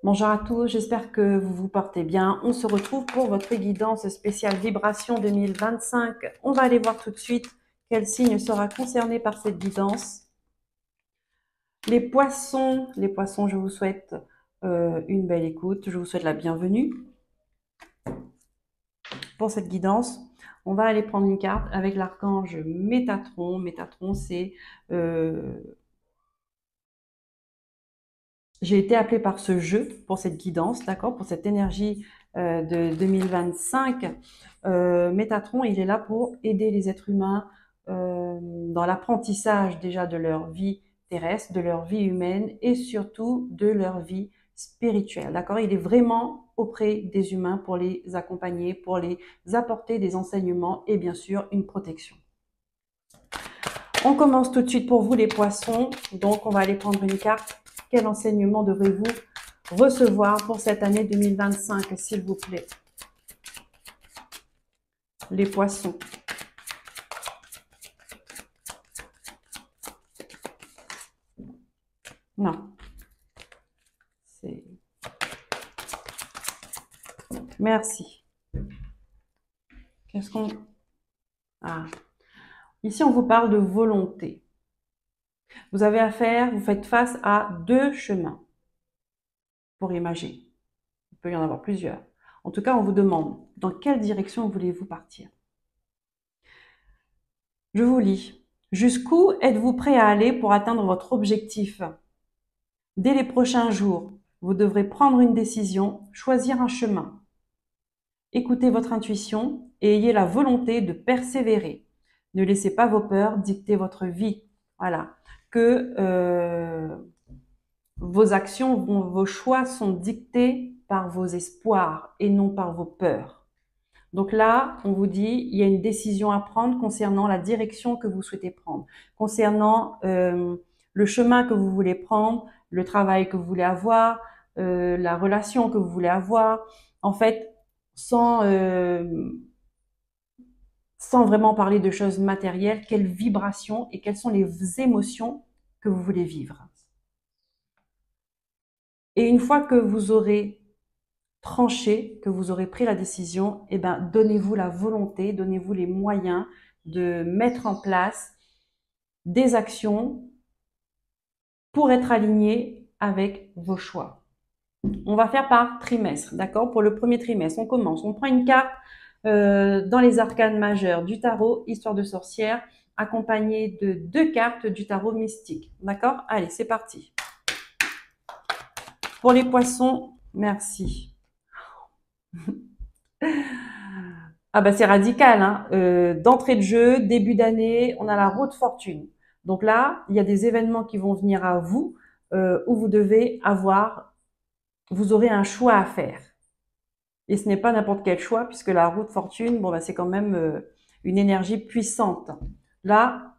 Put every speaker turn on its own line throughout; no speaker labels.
Bonjour à tous, j'espère que vous vous portez bien. On se retrouve pour votre guidance spéciale Vibration 2025. On va aller voir tout de suite quel signe sera concerné par cette guidance. Les poissons, je vous souhaite une belle écoute. Je vous souhaite la bienvenue pour cette guidance. On va aller prendre une carte avec l'archange Métatron. Métatron, c'est... j'ai été appelée par ce jeu pour cette guidance, d'accord, pour cette énergie de 2025. Métatron, il est là pour aider les êtres humains dans l'apprentissage déjà de leur vie terrestre, de leur vie humaine et surtout de leur vie spirituelle, d'accord. Il est vraiment auprès des humains pour les accompagner, pour les apporter des enseignements et bien sûr une protection. On commence tout de suite pour vous les poissons, donc on va aller prendre une carte. Quel enseignement devrez-vous recevoir pour cette année 2025, s'il vous plaît? Les poissons. Non. C'est... Merci. Qu'est-ce qu'on... Ah. Ici, on vous parle de volonté. Vous avez affaire, vous faites face à deux chemins pour imager. Il peut y en avoir plusieurs. En tout cas, on vous demande dans quelle direction voulez-vous partir. Je vous lis. Jusqu'où êtes-vous prêt à aller pour atteindre votre objectif? Dès les prochains jours, vous devrez prendre une décision, choisir un chemin. Écoutez votre intuition et ayez la volonté de persévérer. Ne laissez pas vos peurs dicter votre vie. Voilà. Que vos actions, vos choix sont dictés par vos espoirs et non par vos peurs. Donc là, on vous dit, il y a une décision à prendre concernant la direction que vous souhaitez prendre, concernant le chemin que vous voulez prendre, le travail que vous voulez avoir, la relation que vous voulez avoir. En fait, sans vraiment parler de choses matérielles, quelles vibrations et quelles sont les émotions que vous voulez vivre. Et une fois que vous aurez tranché, que vous aurez pris la décision, eh ben, donnez-vous la volonté, donnez-vous les moyens de mettre en place des actions pour être aligné avec vos choix. On va faire par trimestre, d'accord? Pour le premier trimestre, on commence. On prend une carte dans les arcanes majeures du tarot, histoire de sorcière, accompagnée de 2 cartes du tarot mystique, d'accord? Allez, c'est parti. Pour les poissons, merci. Ah bah c'est radical, hein. D'entrée de jeu, début d'année, on a la roue de fortune. Donc là, il y a des événements qui vont venir à vous où vous devez avoir, vous aurez un choix à faire. Et ce n'est pas n'importe quel choix puisque la roue de fortune, bon bah c'est quand même une énergie puissante. Là,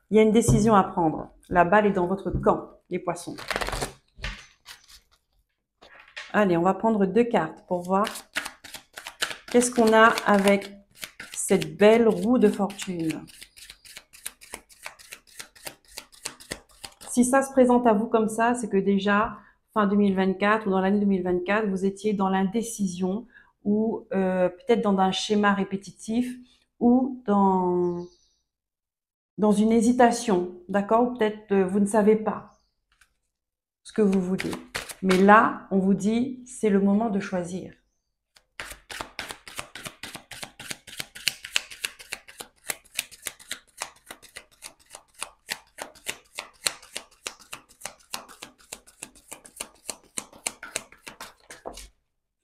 il y a une décision à prendre. La balle est dans votre camp, les poissons. Allez, on va prendre 2 cartes pour voir qu'est-ce qu'on a avec cette belle roue de fortune. Si ça se présente à vous comme ça, c'est que déjà, fin 2024 ou dans l'année 2024, vous étiez dans l'indécision ou peut-être dans un schéma répétitif ou dans une hésitation, d'accord? Ou peut-être vous ne savez pas ce que vous voulez. Mais là, on vous dit, c'est le moment de choisir.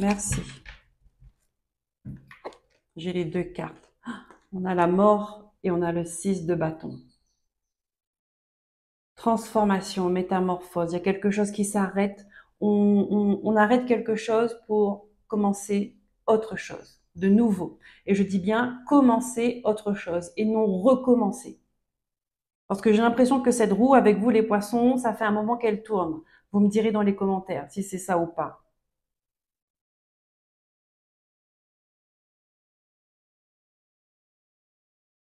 Merci. J'ai les 2 cartes. On a la mort et on a le 6 de bâton. Transformation, métamorphose. Il y a quelque chose qui s'arrête. On arrête quelque chose pour commencer autre chose, de nouveau. Et je dis bien commencer autre chose et non recommencer. Parce que j'ai l'impression que cette roue, avec vous les poissons, ça fait un moment qu'elle tourne. Vous me direz dans les commentaires si c'est ça ou pas.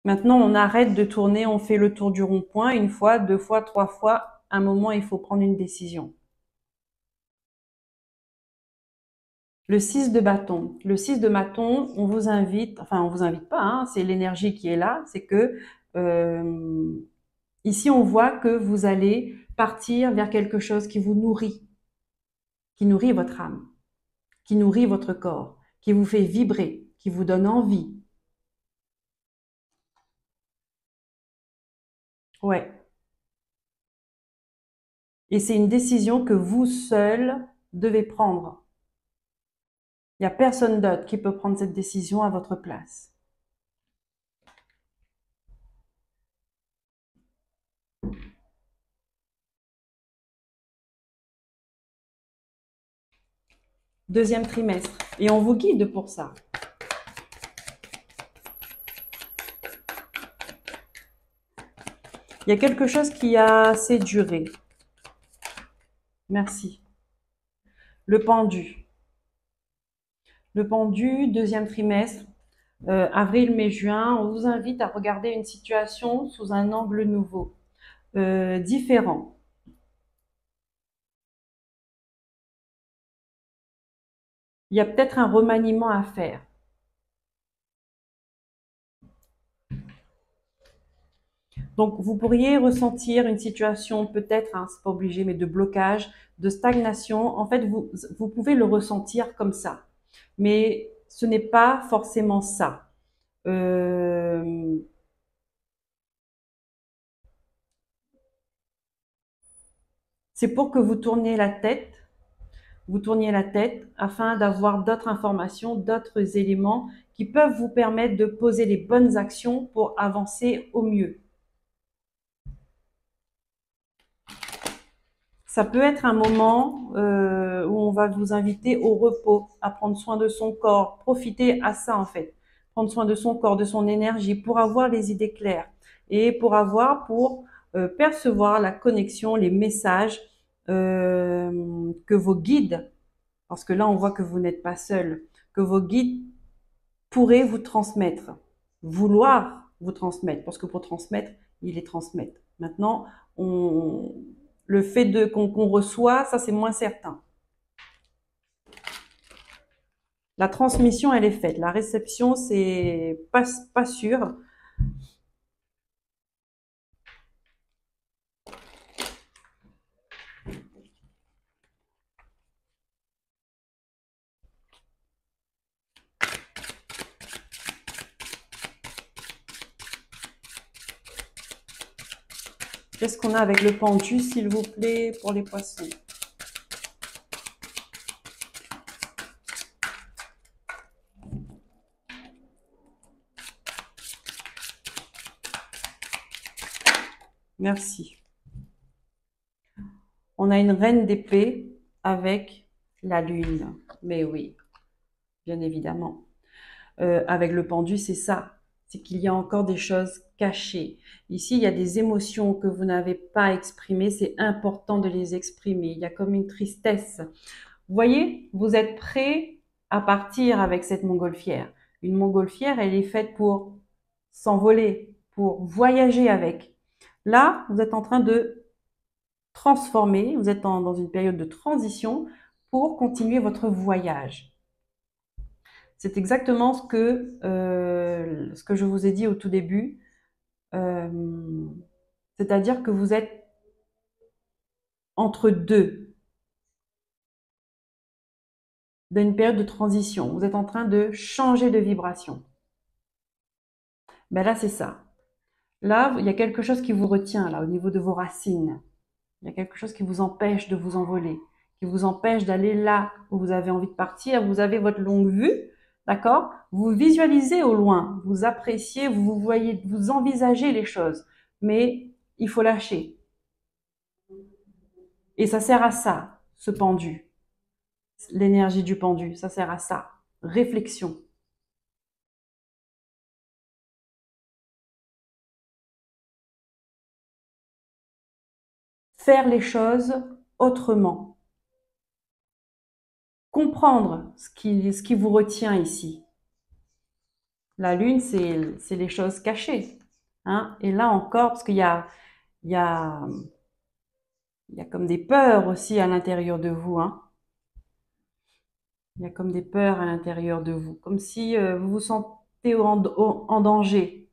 Maintenant, on arrête de tourner, on fait le tour du rond-point une fois, deux fois, trois fois. À un moment, il faut prendre une décision. Le 6 de bâton. Le 6 de bâton, on vous invite, enfin on vous invite pas, hein, c'est l'énergie qui est là, c'est que ici on voit que vous allez partir vers quelque chose qui nourrit votre âme, qui nourrit votre corps, qui vous fait vibrer, qui vous donne envie. Ouais. Et c'est une décision que vous seul devez prendre. Il n'y a personne d'autre qui peut prendre cette décision à votre place. Deuxième trimestre. Et on vous guide pour ça. Il y a quelque chose qui a assez duré. Merci. Le pendu. Le pendu, deuxième trimestre, avril, mai, juin, on vous invite à regarder une situation sous un angle nouveau, différent. Il y a peut-être un remaniement à faire. Donc, vous pourriez ressentir une situation peut-être, hein, c'est pas obligé, mais de blocage, de stagnation. En fait, vous pouvez le ressentir comme ça. Mais ce n'est pas forcément ça. Euh, c'est pour que vous tourniez la tête afin d'avoir d'autres informations, d'autres éléments qui peuvent vous permettre de poser les bonnes actions pour avancer au mieux. Ça peut être un moment où on va vous inviter au repos, à prendre soin de son corps. Profitez à ça en fait. Prendre soin de son corps, de son énergie pour avoir les idées claires et pour percevoir la connexion, les messages que vos guides, parce que là on voit que vous n'êtes pas seul, que vos guides pourraient vous transmettre, vouloir vous transmettre, parce que pour transmettre, ils les transmettent. Maintenant, le fait qu'on reçoit, ça c'est moins certain. La transmission, elle est faite. La réception, c'est pas sûr. Qu'est-ce qu'on a avec le pendu, s'il vous plaît, pour les poissons? Merci. On a une reine d'épée avec la lune. Mais oui, bien évidemment. Avec le pendu, c'est ça. C'est qu'il y a encore des choses cachées. Ici, il y a des émotions que vous n'avez pas exprimées. C'est important de les exprimer. Il y a comme une tristesse. Vous voyez, vous êtes prêt à partir avec cette montgolfière. Une montgolfière, elle est faite pour s'envoler, pour voyager avec. Là, vous êtes en train de transformer, vous êtes dans une période de transition pour continuer votre voyage. C'est exactement ce que je vous ai dit au tout début. C'est-à-dire que vous êtes entre deux, dans une période de transition. Vous êtes en train de changer de vibration. Ben là, c'est ça. Là, il y a quelque chose qui vous retient, là, au niveau de vos racines. Il y a quelque chose qui vous empêche de vous envoler, qui vous empêche d'aller là où vous avez envie de partir. Vous avez votre longue vue, d'accord? Vous visualisez au loin, vous appréciez, vous voyez, vous envisagez les choses. Mais il faut lâcher. Et ça sert à ça, ce pendu. L'énergie du pendu, ça sert à ça. Réflexion. Faire les choses autrement. Comprendre ce qui vous retient ici. La lune, c'est les choses cachées. hein. Et là encore, parce il y a, il y a comme des peurs aussi à l'intérieur de vous, hein. Il y a comme des peurs à l'intérieur de vous, comme si vous vous sentez en danger.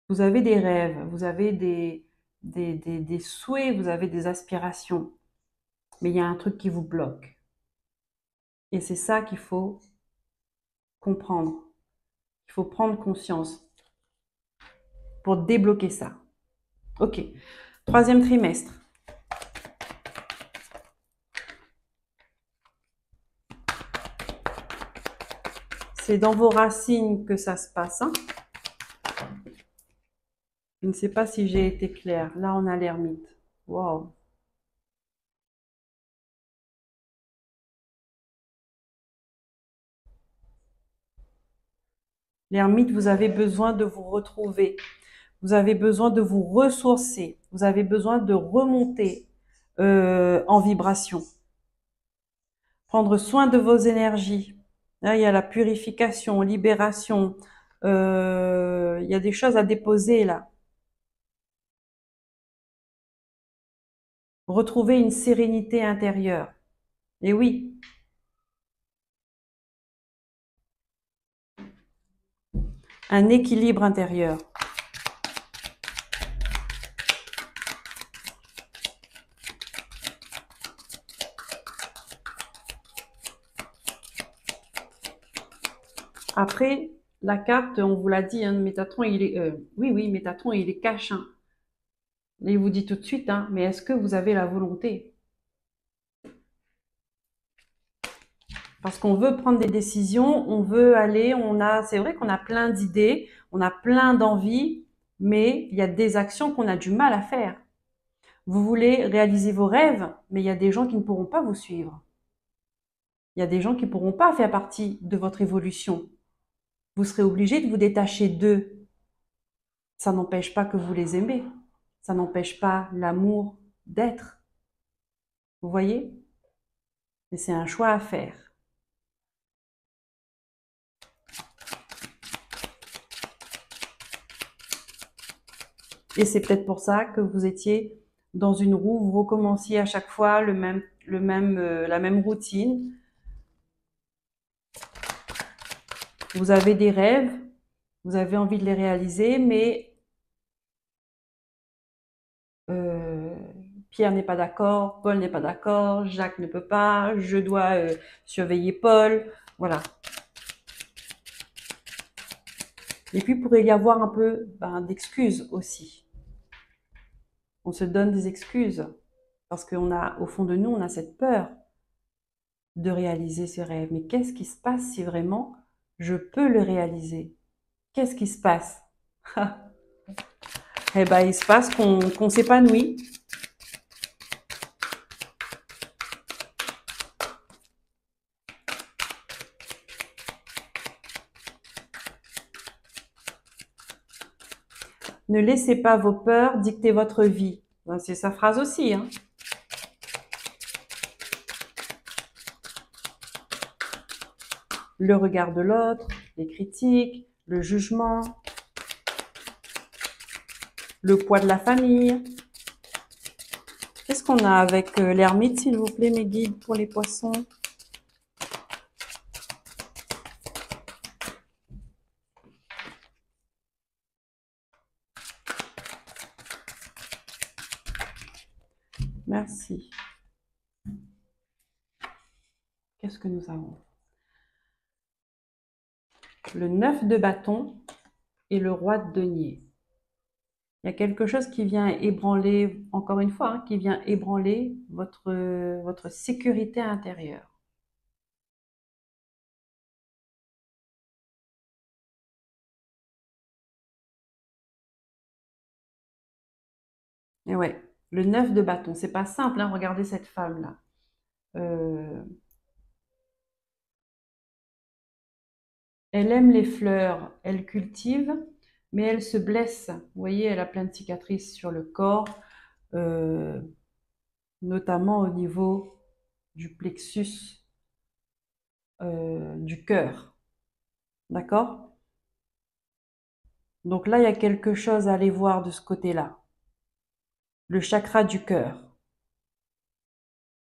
Vous avez des rêves, vous avez des souhaits, vous avez des aspirations, mais il y a un truc qui vous bloque. Et c'est ça qu'il faut comprendre. Il faut prendre conscience pour débloquer ça. Ok. Troisième trimestre. C'est dans vos racines que ça se passe, hein. Je ne sais pas si j'ai été claire. Là, on a l'ermite. Wow. L'ermite, vous avez besoin de vous retrouver. Vous avez besoin de vous ressourcer. Vous avez besoin de remonter en vibration. Prendre soin de vos énergies. Là, il y a la purification, libération. Il y a des choses à déposer là. Retrouver une sérénité intérieure. Et oui, un équilibre intérieur. Après, la carte, on vous l'a dit, hein, Métatron, oui, Métatron, il est cash, hein. Et il vous dit tout de suite, hein, mais est-ce que vous avez la volonté? Parce qu'on veut prendre des décisions, on veut aller, c'est vrai qu'on a plein d'idées, on a plein d'envies, mais il y a des actions qu'on a du mal à faire. Vous voulez réaliser vos rêves, mais il y a des gens qui ne pourront pas vous suivre. Il y a des gens qui ne pourront pas faire partie de votre évolution. Vous serez obligé de vous détacher d'eux. Ça n'empêche pas que vous les aimez. Ça n'empêche pas l'amour d'être. Vous voyez? Mais c'est un choix à faire. Et c'est peut-être pour ça que vous étiez dans une roue, vous recommenciez à chaque fois la même routine. Vous avez des rêves, vous avez envie de les réaliser, mais euh, Pierre n'est pas d'accord, Paul n'est pas d'accord, Jacques ne peut pas, je dois surveiller Paul, voilà. Et puis, il pourrait y avoir un peu d'excuses aussi. On se donne des excuses parce au fond de nous, on a cette peur de réaliser ce rêve. Mais qu'est-ce qui se passe si vraiment je peux le réaliser? Qu'est-ce qui se passe? Eh ben, il se passe qu'on s'épanouit. Ne laissez pas vos peurs dicter votre vie. C'est sa phrase aussi, hein. Le regard de l'autre, les critiques, le jugement, le poids de la famille. Qu'est-ce qu'on a avec l'ermite, s'il vous plaît, mes guides, pour les poissons? Merci. Qu'est-ce que nous avons? Le 9 de bâton et le roi de denier. Il y a quelque chose qui vient ébranler, encore une fois, hein, qui vient ébranler votre sécurité intérieure. Et ouais, le 9 de bâton, c'est pas simple, hein, regardez cette femme-là. Euh, Elle aime les fleurs, elle cultive, mais elle se blesse. Vous voyez, elle a plein de cicatrices sur le corps, euh, notamment au niveau du plexus du cœur. D'accord? Donc là, il y a quelque chose à aller voir de ce côté-là. Le chakra du cœur.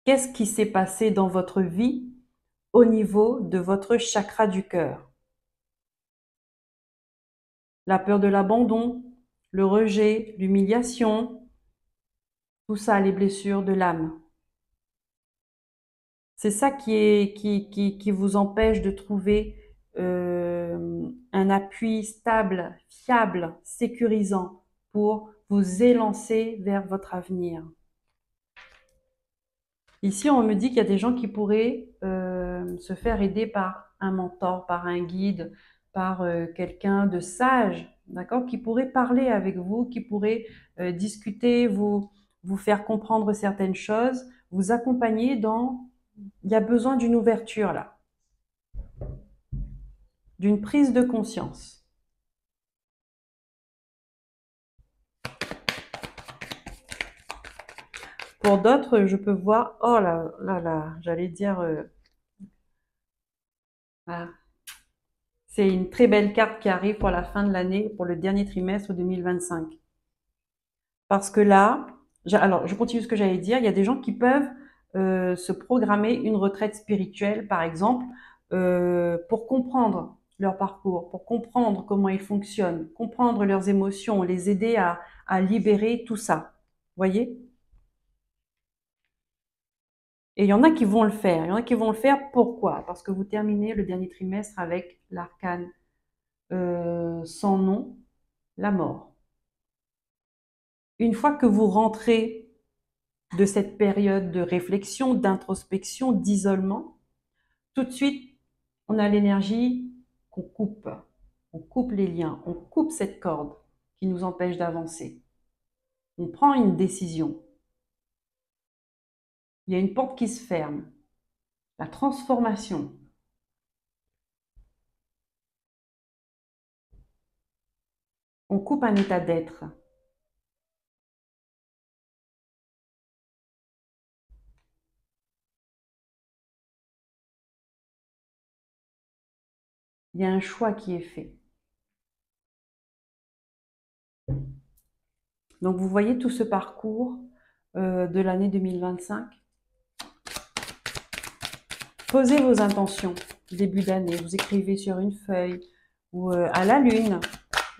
Qu'est-ce qui s'est passé dans votre vie au niveau de votre chakra du cœur? La peur de l'abandon, le rejet, l'humiliation, tout ça, les blessures de l'âme. C'est ça qui vous empêche de trouver un appui stable, fiable, sécurisant pour vous élancer vers votre avenir. Ici, on me dit qu'il y a des gens qui pourraient se faire aider par un mentor, par un guide, par quelqu'un de sage, d'accord, qui pourrait parler avec vous, qui pourrait discuter, vous faire comprendre certaines choses, vous accompagner dans... Il y a besoin d'une ouverture là, d'une prise de conscience. Pour d'autres, je peux voir, oh là là là, j'allais dire, ah, c'est une très belle carte qui arrive pour la fin de l'année, pour le dernier trimestre 2025. Parce que là, alors je continue ce que j'allais dire, il y a des gens qui peuvent se programmer une retraite spirituelle, par exemple, pour comprendre leur parcours, pour comprendre comment ils fonctionnent, comprendre leurs émotions, les aider à libérer tout ça. Voyez? Et il y en a qui vont le faire. Il y en a qui vont le faire. Pourquoi? Parce que vous terminez le dernier trimestre avec l'arcane sans nom, la mort. Une fois que vous rentrez de cette période de réflexion, d'introspection, d'isolement, tout de suite, on a l'énergie qu'on coupe. On coupe les liens, on coupe cette corde qui nous empêche d'avancer. On prend une décision. Il y a une porte qui se ferme. La transformation. On coupe un état d'être. Il y a un choix qui est fait. Donc vous voyez tout ce parcours de l'année 2025. Posez vos intentions début d'année. Vous écrivez sur une feuille ou à la lune.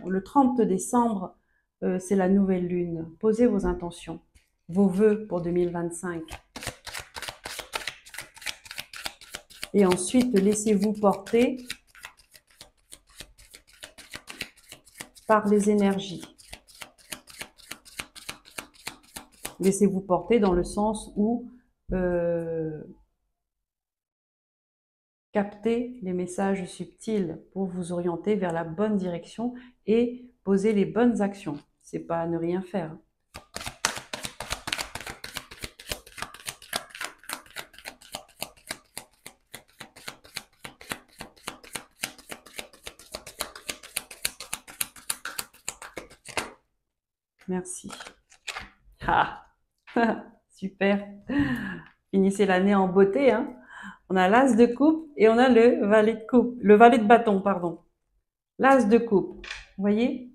Le 30 décembre, c'est la nouvelle lune. Posez vos intentions, vos vœux pour 2025. Et ensuite, laissez-vous porter par les énergies. Laissez-vous porter dans le sens où captez les messages subtils pour vous orienter vers la bonne direction et poser les bonnes actions. C'est pas ne rien faire. Merci. Ah, super. Finissez l'année en beauté, hein. On a l'as de coupe et on a le valet de coupe, le valet de bâton, pardon. L'as de coupe. Vous voyez?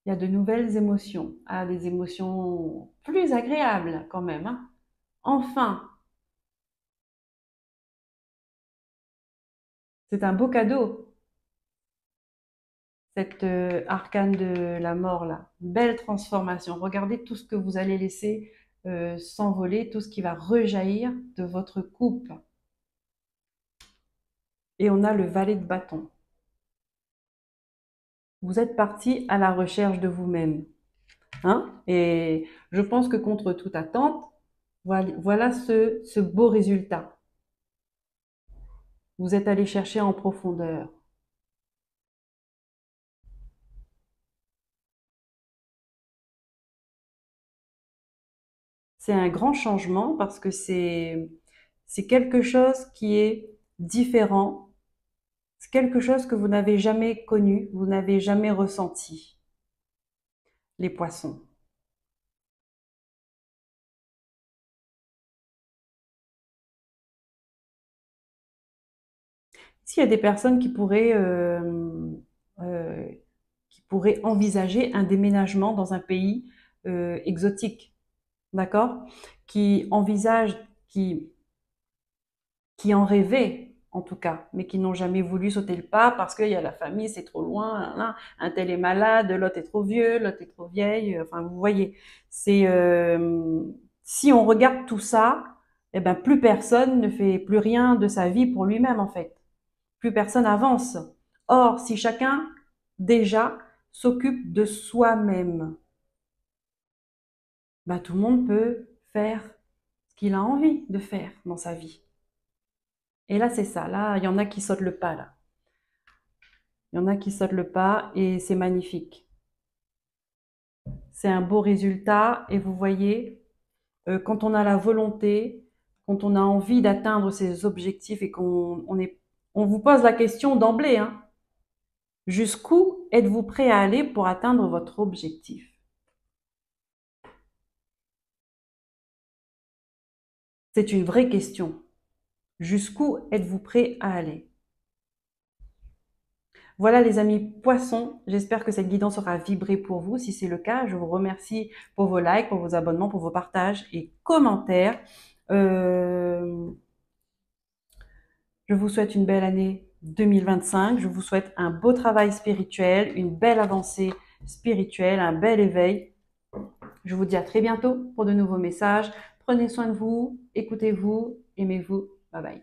Il y a de nouvelles émotions. Ah, des émotions plus agréables quand même, hein. Enfin, c'est un beau cadeau, cette arcane de la mort là. Belle transformation. Regardez tout ce que vous allez laisser s'envoler, tout ce qui va rejaillir de votre coupe. Et on a le valet de bâton. Vous êtes parti à la recherche de vous-même. Hein? Et je pense que contre toute attente, voilà ce beau résultat. Vous êtes allé chercher en profondeur. C'est un grand changement parce que c'est quelque chose qui est différent. C'est quelque chose que vous n'avez jamais connu, vous n'avez jamais ressenti. Les poissons. S'il y a des personnes qui pourraient pourrait envisager un déménagement dans un pays exotique, d'accord? Qui envisage, qui en rêvaient en tout cas, mais qui n'ont jamais voulu sauter le pas parce qu'il y a la famille, c'est trop loin, un tel est malade, l'autre est trop vieux, l'autre est trop vieille. Enfin, vous voyez, c'est si on regarde tout ça, eh ben plus personne ne fait plus rien de sa vie pour lui-même en fait. Plus personne avance. Or, si chacun déjà s'occupe de soi-même, ben, tout le monde peut faire ce qu'il a envie de faire dans sa vie. Et là, c'est ça. Là, il y en a qui sautent le pas, là. Il y en a qui sautent le pas et c'est magnifique. C'est un beau résultat et vous voyez, quand on a la volonté, quand on a envie d'atteindre ses objectifs et on vous pose la question d'emblée, hein, jusqu'où êtes-vous prêt à aller pour atteindre votre objectif? C'est une vraie question. Jusqu'où êtes-vous prêt à aller? Voilà les amis poissons, j'espère que cette guidance aura vibré pour vous. Si c'est le cas, je vous remercie pour vos likes, pour vos abonnements, pour vos partages et commentaires. Je vous souhaite une belle année 2025. Je vous souhaite un beau travail spirituel, une belle avancée spirituelle, un bel éveil. Je vous dis à très bientôt pour de nouveaux messages. Prenez soin de vous, écoutez-vous, aimez-vous. Bye bye.